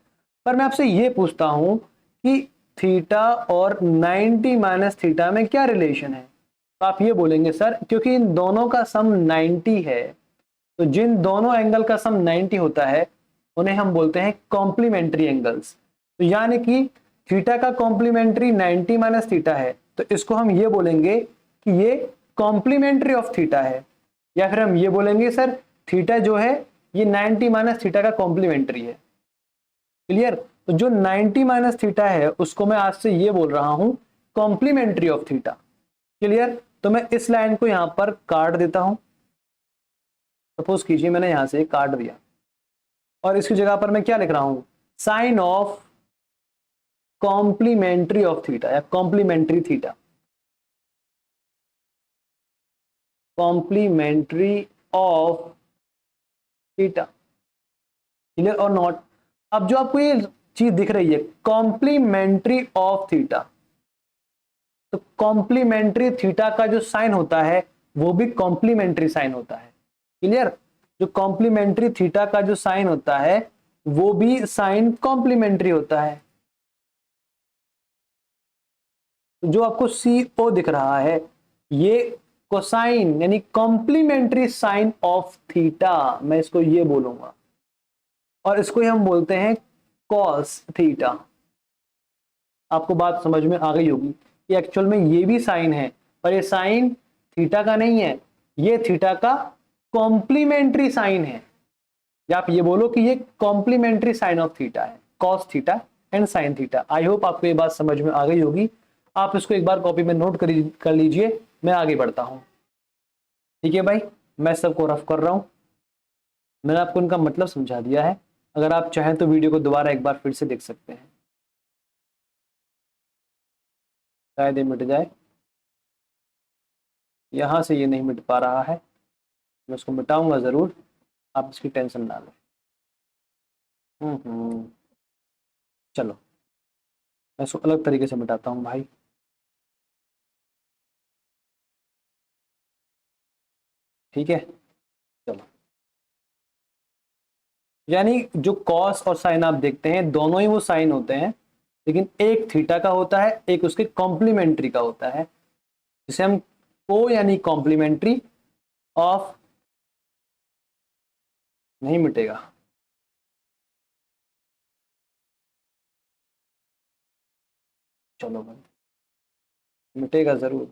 पर मैं आपसे ये पूछता हूं कि थीटा और 90 माइनस थीटा में क्या रिलेशन है? तो आप ये बोलेंगे सर क्योंकि इन दोनों का सम 90 है, तो जिन दोनों एंगल का सम 90 होता है उन्हें हम बोलते हैं कॉम्प्लीमेंट्री एंगल्स। तो यानी कि थीटा का कॉम्प्लीमेंट्री 90 माइनस थीटा है, तो इसको हम ये बोलेंगे कि ये कॉम्प्लीमेंट्री ऑफ थीटा है। या फिर हम ये बोलेंगे सर थीटा जो है ये 90 माइनस थीटा का कॉम्प्लीमेंट्री है। क्लियर? तो जो 90 माइनस थीटा है उसको मैं आज से ये बोल रहा हूं कॉम्प्लीमेंट्री ऑफ थीटा। क्लियर? तो मैं इस लाइन को यहां पर काट देता हूं। सपोज कीजिए मैंने यहां से काट दिया और इसकी जगह पर मैं क्या लिख रहा हूं, sine of complementary of theta या complementary theta, complementary of theta. Clear और नॉट? अब जो आपको ये चीज दिख रही है कॉम्प्लीमेंट्री ऑफ थीटा, तो कॉम्प्लीमेंट्री थीटा का जो साइन होता है वो भी कॉम्प्लीमेंट्री साइन होता है। क्लियर? जो कॉम्प्लीमेंट्री थीटा का जो साइन होता है वो भी साइन कॉम्प्लीमेंट्री होता है। जो आपको CO दिख रहा है ये कोसाइन यानी कॉम्प्लीमेंट्री साइन ऑफ थीटा, मैं इसको ये बोलूंगा, और इसको ही हम बोलते हैं कॉस थीटा। आपको बात समझ में आ गई होगी कि एक्चुअल में ये भी साइन है पर ये साइन थीटा का नहीं है, ये थीटा का कॉम्प्लीमेंट्री साइन है, या आप ये बोलो कि ये कॉम्प्लीमेंट्री साइन ऑफ थीटा है, cos theta and sine theta. I hope आपको ये बात समझ में आ गई होगी। आप इसको एक बार कॉपी में नोट कर लीजिए, मैं आगे बढ़ता हूं। ठीक है भाई, मैं सबको रफ कर रहा हूं, मैंने आपको उनका मतलब समझा दिया है। अगर आप चाहें तो वीडियो को दोबारा एक बार फिर से देख सकते हैं, शायद ये मिट जाए। यहां से ये नहीं मिट पा रहा है, मैं उसको मिटाऊंगा जरूर, आप इसकी टेंशन ना लें। चलो मैं इसको अलग तरीके से मिटाता हूं भाई। ठीक है, चलो। यानी जो कॉस और साइन आप देखते हैं दोनों ही वो साइन होते हैं, लेकिन एक थीटा का होता है एक उसके कॉम्प्लीमेंट्री का होता है, जिसे हम को यानी कॉम्प्लीमेंट्री ऑफ, नहीं मिटेगा, चलो भाई मिटेगा जरूर।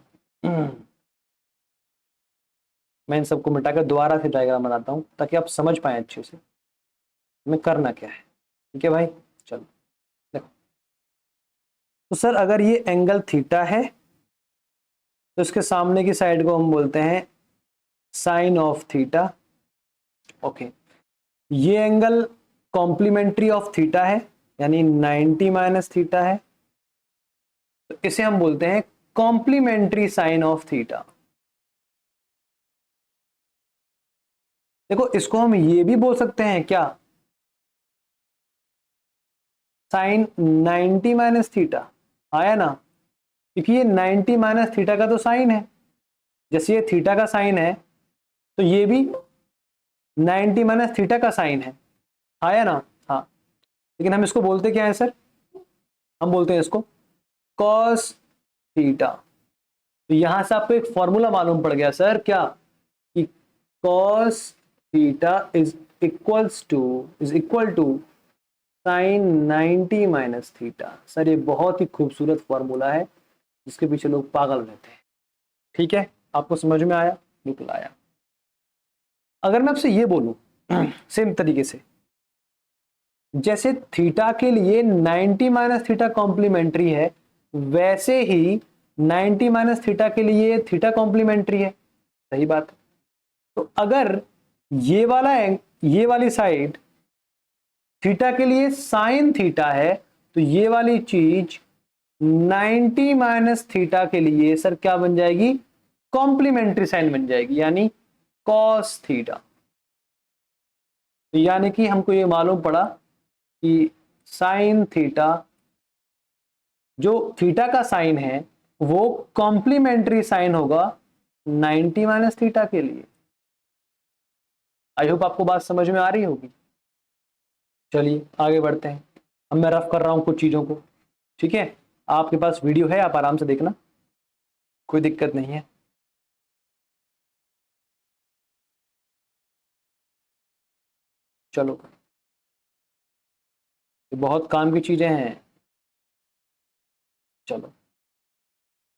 मैं इन सबको मिटाकर दोबारा से डायग्राम बनाता हूं ताकि आप समझ पाए अच्छे से मैं करना क्या है। ठीक है भाई, चलो देखो। तो सर अगर ये एंगल थीटा है तो इसके सामने की साइड को हम बोलते हैं साइन ऑफ थीटा। ओके, ये एंगल कॉम्प्लीमेंट्री ऑफ थीटा है यानी 90 माइनस थीटा है, तो इसे हम बोलते हैं कॉम्प्लीमेंट्री साइन ऑफ थीटा। देखो इसको हम ये भी बोल सकते हैं क्या, साइन 90 माइनस थीटा, आया ना? क्योंकि ये 90 माइनस थीटा का तो साइन है, जैसे ये थीटा का साइन है तो ये भी 90 माइनस थीटा का साइन है, आया ना? हाँ, लेकिन हम इसको बोलते क्या है सर, हम बोलते हैं इसको कॉस थीटा। तो यहां से आपको एक फॉर्मूला मालूम पड़ गया सर, क्या, कि cos theta is equal to sine 90 minus theta. Sir ये बहुत ही खूबसूरत फॉर्मूला है जिसके पीछे लोग पागल रहते हैं। ठीक है, आपको समझ में आया? बिल्कुल आया। अगर मैं आपसे ये बोलूं सेम तरीके से, जैसे थीटा के लिए 90 माइनस थीटा कॉम्प्लीमेंट्री है, वैसे ही 90 माइनस थीटा के लिए थीटा कॉम्प्लीमेंट्री है। सही बात है। तो अगर ये वाली साइड थीटा के लिए साइन थीटा है, तो ये वाली चीज 90 माइनस थीटा के लिए सर क्या बन जाएगी, कॉम्प्लीमेंट्री साइन बन जाएगी, यानी कॉस थीटा। यानी कि हमको ये मालूम पड़ा कि साइन थीटा, जो थीटा का साइन है वो कॉम्प्लीमेंट्री साइन होगा 90 माइनस थीटा के लिए। आई होप आपको बात समझ में आ रही होगी। चलिए आगे बढ़ते हैं। अब मैं रफ कर रहा हूं कुछ चीजों को, ठीक है? आपके पास वीडियो है, आप आराम से देखना, कोई दिक्कत नहीं है। चलो, ये बहुत काम की चीजें हैं। चलो,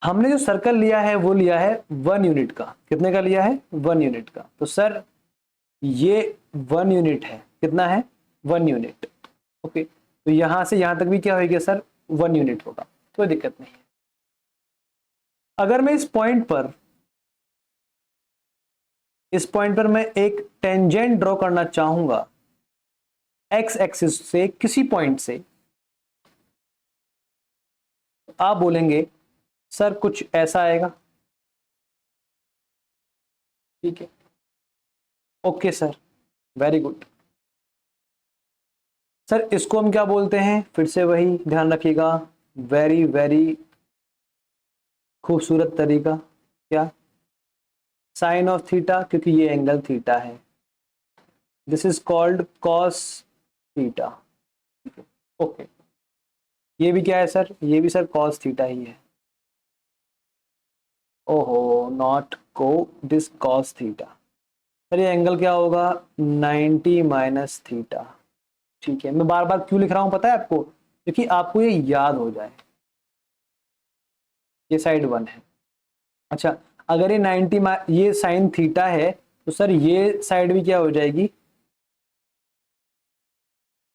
हमने जो सर्कल लिया है वो लिया है 1 यूनिट का। कितने का लिया है? 1 यूनिट का। तो सर ये 1 यूनिट है, कितना है 1 यूनिट। ओके, तो यहां से यहां तक भी क्या होगा सर 1 यूनिट होगा, कोई दिक्कत नहीं है। अगर मैं इस पॉइंट पर मैं एक टेंजेंट ड्रॉ करना चाहूंगा एक्स एक्सिस से किसी पॉइंट से, आप बोलेंगे सर कुछ ऐसा आएगा, ठीक है, okay sir, very good. Sir इसको हम क्या बोलते हैं, फिर से वही ध्यान रखिएगा, वेरी वेरी खूबसूरत तरीका, क्या, साइन ऑफ थीटा, क्योंकि ये एंगल थीटा है, this is called cos theta. Okay, ये भी क्या है सर, ये भी सर कॉस थीटा ही है। ओहो, नॉट को दिस कॉस थीटा, सर ये एंगल क्या होगा 90 माइनस थीटा। ठीक है, मैं बार बार क्यों लिख रहा हूं पता है आपको, क्योंकि आपको ये याद हो जाए। ये साइड 1 है, अच्छा, अगर ये 90 ये साइन थीटा है तो सर ये साइड भी क्या हो जाएगी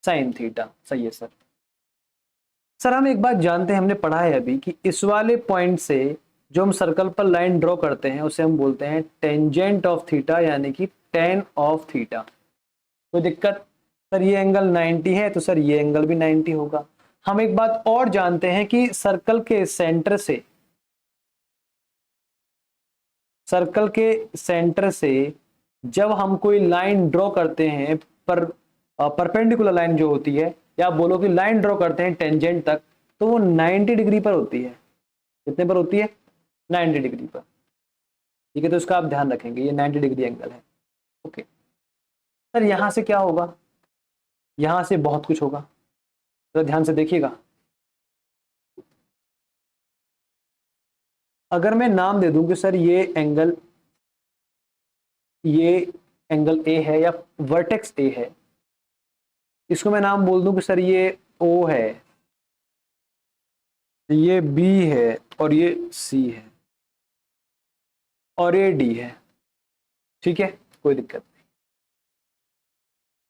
साइन थीटा, सही है सर। सर हम एक बात जानते हैं, हमने पढ़ा है अभी कि इस वाले पॉइंट से जो हम सर्कल पर लाइन ड्रॉ करते हैं उसे हम बोलते हैं टेंजेंट ऑफ थीटा, यानी कि टेन ऑफ थीटा। कोई दिक्कत, सर ये एंगल 90 है तो सर ये एंगल भी 90 होगा। हम एक बात और जानते हैं कि सर्कल के सेंटर से जब हम कोई लाइन ड्रॉ करते हैं, पर परपेंडिकुलर लाइन जो होती है, या आप बोलो कि लाइन ड्रॉ करते हैं टेंजेंट तक, तो वो 90 डिग्री पर होती है। कितने पर होती है 90 डिग्री पर, ठीक है, तो इसका आप ध्यान रखेंगे, ये 90 डिग्री एंगल है। ओके सर, यहां से क्या होगा, यहां से बहुत कुछ होगा, तो ध्यान से देखिएगा। अगर मैं नाम दे दूं कि सर ये एंगल ए है या वर्टेक्स ए है, इसको मैं नाम बोल दूं कि सर ये ओ है, ये बी है, और ये सी है, और ये डी है, ठीक है, कोई दिक्कत नहीं।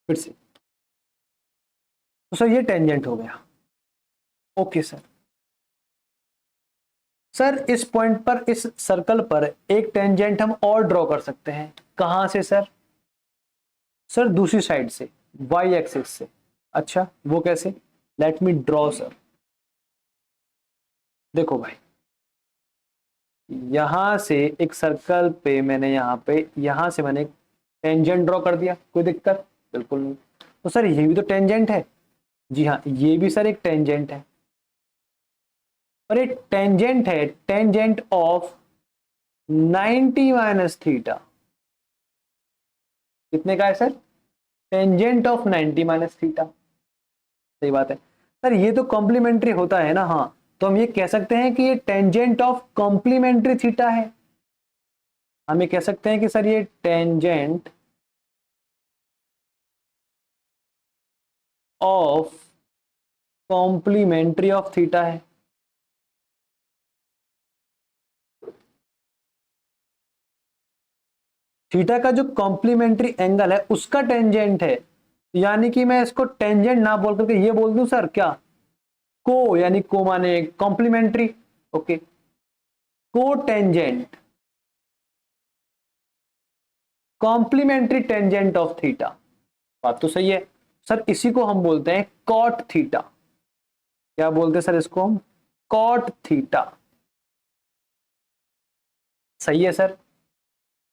फिर से, तो सर ये टेंजेंट हो गया। ओके सर, सर इस पॉइंट पर, इस सर्कल पर एक टेंजेंट हम और ड्रॉ कर सकते हैं, कहां से सर, सर दूसरी साइड से, वाई एक्सिस से। अच्छा, वो कैसे, लेट मी ड्रॉ सर। देखो भाई, यहां से एक सर्कल पे मैंने यहां से मैंने एक टेंजेंट ड्रॉ कर दिया, कोई दिक्कत बिल्कुल नहीं। तो सर ये भी तो टेंजेंट है, जी हाँ, ये भी सर एक टेंजेंट है, और एक टेंजेंट है, टेंजेंट ऑफ 90 माइनस थीटा। कितने का है sir, tangent of 90 minus theta, सही बात है। सर ये तो कॉम्प्लीमेंट्री होता है ना, हाँ, तो हम ये कह सकते हैं कि ये टेंजेंट ऑफ कॉम्प्लीमेंट्री थीटा है। हम ये कह सकते हैं कि सर ये tangent of complementary of theta है। थीटा का जो कॉम्प्लीमेंट्री एंगल है उसका टेंजेंट है, यानी कि मैं इसको टेंजेंट ना बोल करके ये बोल दूं सर क्या, को, यानी को माने complementary. Okay, co tangent, complementary tangent of theta, बात तो सही है सर। इसी को हम बोलते हैं कॉट थीटा। क्या बोलते हैं सर इसको हम, कॉट थीटा, सही है सर।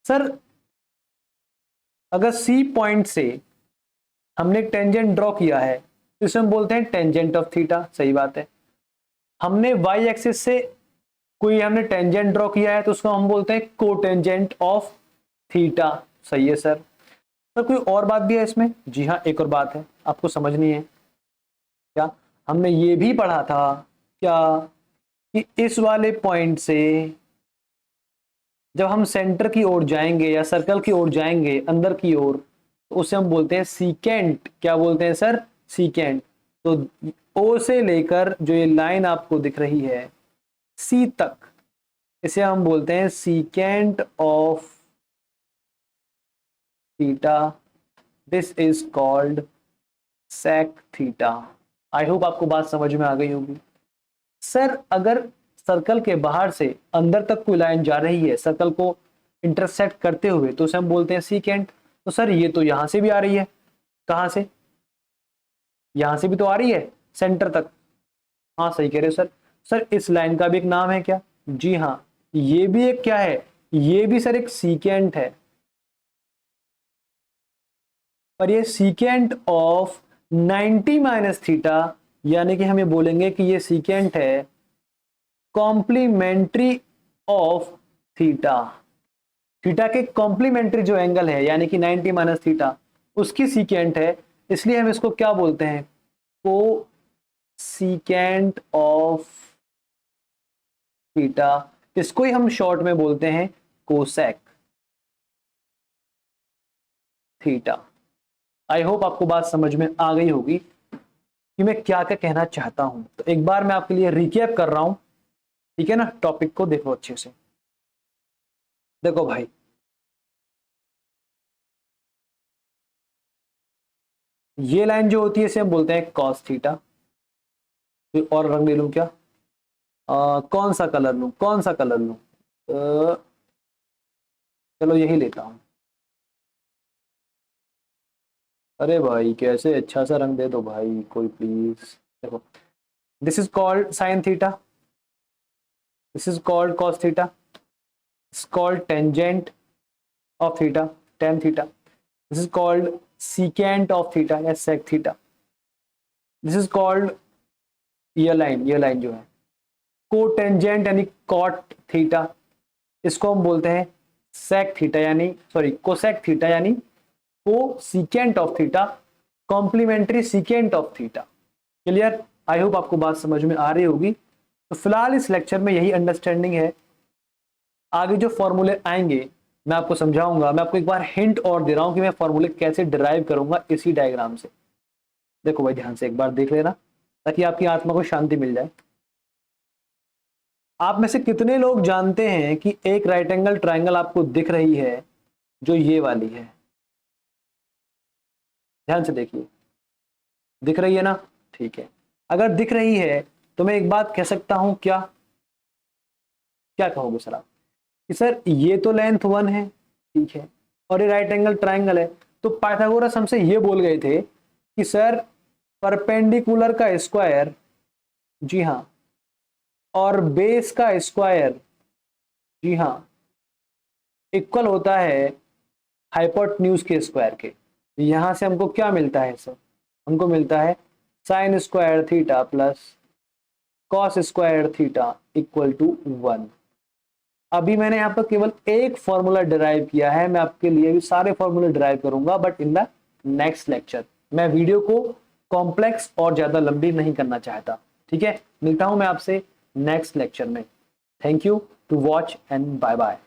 सर अगर सी पॉइंट से हमने एक टेंजेंट ड्रॉ किया है तो इसे हम बोलते हैं टेंजेंट ऑफ थीटा, सही बात है। हमने वाई एक्सिस से कोई हमने टेंजेंट ड्रॉ किया है तो उसको हम बोलते हैं कोटेंजेंट ऑफ थीटा, सही है सर। सर कोई और बात भी है इसमें, जी हाँ, एक और बात है आपको समझनी है। क्या, हमने ये भी पढ़ा था क्या, कि इस वाले पॉइंट से जब हम सेंटर की ओर जाएंगे या सर्कल की ओर जाएंगे अंदर की ओर, तो उसे हम बोलते हैं सीकेंट। क्या बोलते हैं सर, सीकेंट। तो ओ से लेकर जो ये लाइन आपको दिख रही है सी तक, इसे हम बोलते हैं secant of theta, this is called sec theta. I hope आपको बात समझ में आ गई होगी। सर अगर सर्कल के बाहर से अंदर तक कोई लाइन जा रही है सर्कल को इंटरसेक्ट करते हुए तो उसे हम बोलते हैं सीकेंट। तो सर ये तो यहां से भी आ रही है, कहां से, यहां से भी तो आ रही है सेंटर तक। हाँ सही कह रहे हो सर। सर इस लाइन का भी एक नाम है क्या? जी हाँ, ये भी एक क्या है, ये भी सर एक सीकेंट है। और ये सीकेंट ऑफ 90 माइनस थीटा, यानी कि हम ये बोलेंगे कि ये सीकेंट है कॉम्प्लीमेंट्री ऑफ थीटा। थीटा के कॉम्प्लीमेंट्री जो एंगल है यानी कि 90 माइनस थीटा उसकी सीकेंट है, इसलिए हम इसको क्या बोलते हैं, को सीकेंट ऑफ थीटा। इसको ही हम शॉर्ट में बोलते हैं कोसेक थीटा। आई होप आपको बात समझ में आ गई होगी कि मैं क्या क्या कहना चाहता हूं। तो एक बार मैं आपके लिए रिकैप कर रहा हूं, ठीक है ना। टॉपिक को देखो अच्छे से। देखो भाई, ये लाइन जो होती है इसे हम बोलते हैं कॉस थीटा। और रंग ले लूं क्या, कौन सा कलर लूं, कौन सा कलर लूं, चलो यही लेता हूं। अरे भाई कैसे अच्छा सा रंग दे दो भाई कोई प्लीज। देखो, this is called sine theta, this is called cos theta, is called tangent of theta, tan theta, this is called secant of theta या sec theta, this is called ये लाइन जो है कोटेंजेंट यानी cot theta, इसको हम बोलते हैं sec theta यानी सॉरी कोसेक थीटा यानी co secant of theta, complementary secant of theta. Clear? I hope आपको बात समझ में आ रही होगी। तो फिलहाल इस लेक्चर में यही अंडरस्टैंडिंग है। आगे जो फॉर्मूले आएंगे मैं आपको समझाऊंगा। मैं आपको एक बार हिंट और दे रहा हूं कि मैं फॉर्मूले कैसे डिराइव करूंगा इसी डायग्राम से। देखो भाई ध्यान से एक बार देख लेना ताकि आपकी आत्मा को शांति मिल जाए। आप में से कितने लोग जानते हैं कि एक राइट एंगल ट्राइंगल आपको दिख रही है जो ये वाली है? ध्यान से देखिए, दिख रही है ना? ठीक है, अगर दिख रही है तो मैं एक बात कह सकता हूं, क्या क्या कहोगे सर आप कि सर ये तो लेंथ 1 है, ठीक है, और ये राइट एंगल ट्राइंगल है। तो पाइथागोरस हमसे ये बोल गए थे कि सर परपेंडिकुलर का स्क्वायर, जी हाँ, और बेस का स्क्वायर, जी हाँ, इक्वल होता है हाइपोटेन्यूज के स्क्वायर के। यहां से हमको क्या मिलता है सर? हमको मिलता है sine square theta plus cos square theta equal to 1। अभी मैंने यहाँ पर केवल एक फॉर्मूला डिराइव किया है, मैं आपके लिए भी सारे फॉर्मूले डिराइव करूंगा but in the next lecture. मैं वीडियो को कॉम्प्लेक्स और ज्यादा लंबी नहीं करना चाहता, ठीक है। मिलता हूं मैं आपसे नेक्स्ट लेक्चर में। Thank you to watch and bye bye.